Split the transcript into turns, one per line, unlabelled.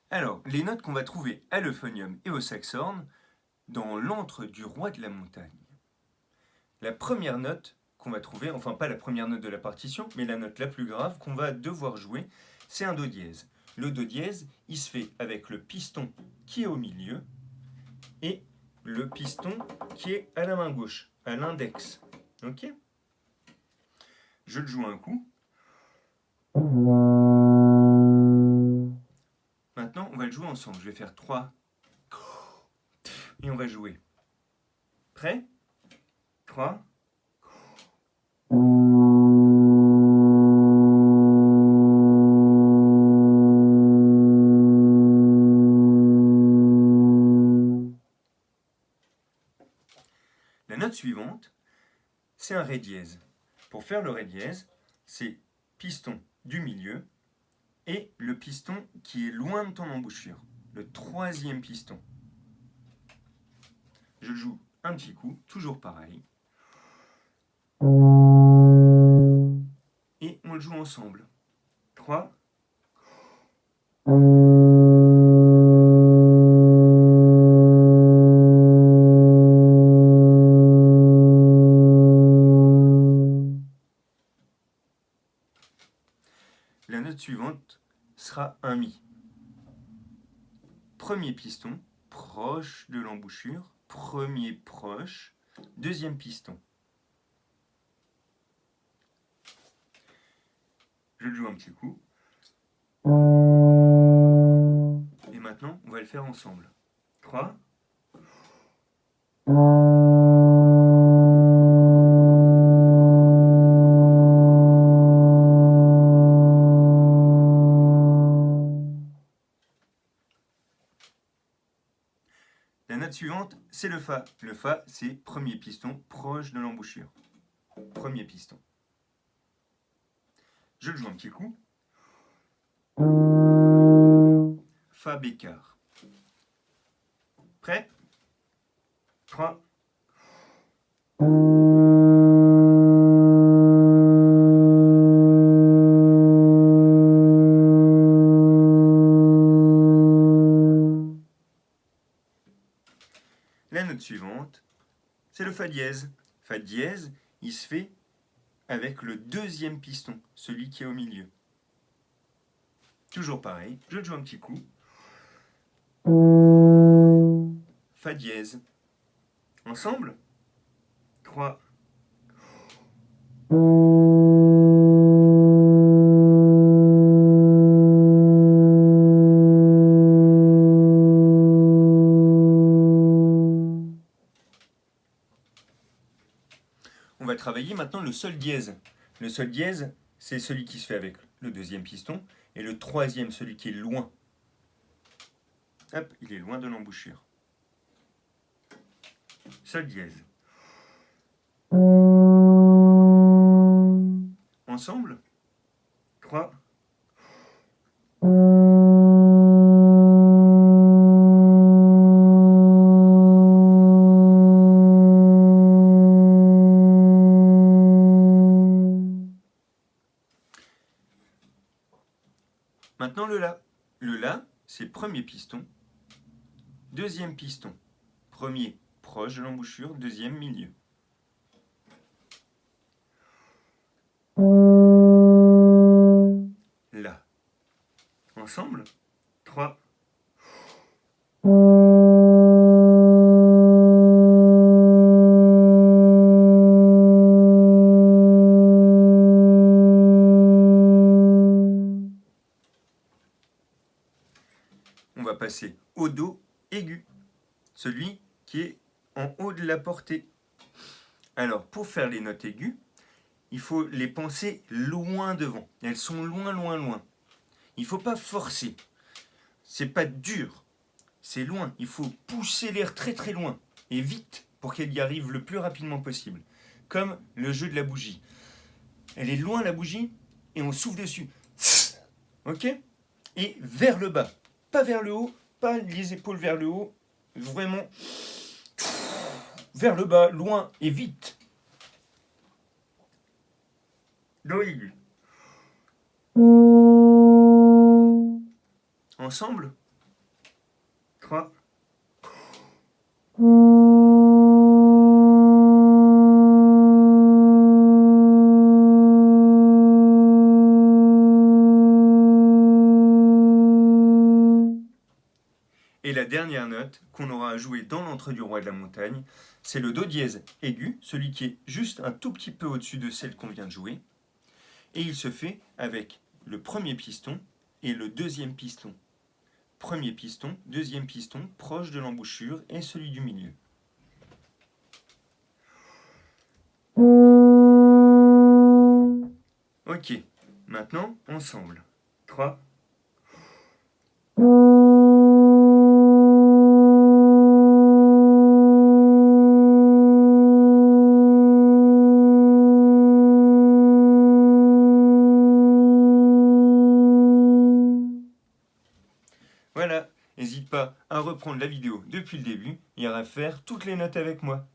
Alors, les notes qu'on va trouver à l'euphonium et au saxhorn dans l'antre du roi de la montagne. La première note qu'on va trouver, enfin pas la première note de la partition, mais la note la plus grave qu'on va devoir jouer, c'est un do dièse. Le do dièse, il se fait avec le piston qui est au milieu et le piston qui est à la main gauche, à l'index. Ok? Je le joue un coup. Maintenant, on va le jouer ensemble. Je vais faire 3 et on va jouer. Prêt? 3. La note suivante, c'est un ré dièse. Pour faire le ré dièse, c'est piston du milieu et le piston qui est loin de ton embouchure, le troisième piston. Je joue un petit coup, toujours pareil. Et on le joue ensemble. 3. La note suivante sera un mi. Premier piston, proche de l'embouchure, premier proche, deuxième piston. Je le joue un petit coup. Et maintenant, on va le faire ensemble. 3. La note suivante, c'est le Fa. Le Fa, c'est premier piston proche de l'embouchure. Premier piston. Je le joue un petit coup. Fa bécard. Prêt? 3. La note suivante, c'est le Fa dièse. Fa dièse, il se fait avec le deuxième piston, celui qui est au milieu. Toujours pareil, je le joue un petit coup. Fa dièse. Ensemble? 3. On va travailler maintenant le sol dièse. Le sol dièse, c'est celui qui se fait avec le deuxième piston, et le troisième, celui qui est loin. Hop, il est loin de l'embouchure. Sol dièse. Ensemble? 3. Maintenant le La. Le La, c'est premier piston, deuxième piston. Premier proche de l'embouchure, deuxième milieu. La. Ensemble? 3. On va passer au Do aigu, celui qui est en haut de la portée. Alors, pour faire les notes aiguës, il faut les penser loin devant. Elles sont loin, loin, loin. Il ne faut pas forcer. C'est pas dur. C'est loin. Il faut pousser l'air très, très loin. Et vite pour qu'elle y arrive le plus rapidement possible. Comme le jeu de la bougie. Elle est loin, la bougie, et on souffle dessus. Ok? Et vers le bas. Pas vers le haut, pas les épaules vers le haut. Vraiment vers le bas, loin et vite. Do aigu. Ensemble? 3. Et la dernière note qu'on aura à jouer dans l'entre du roi de la montagne, c'est le do dièse aigu, celui qui est juste un tout petit peu au-dessus de celle qu'on vient de jouer. Et il se fait avec le premier piston et le deuxième piston. Premier piston, deuxième piston, proche de l'embouchure et celui du milieu. Ok, maintenant ensemble. 3. Voilà, n'hésite pas à reprendre la vidéo depuis le début et à faire toutes les notes avec moi.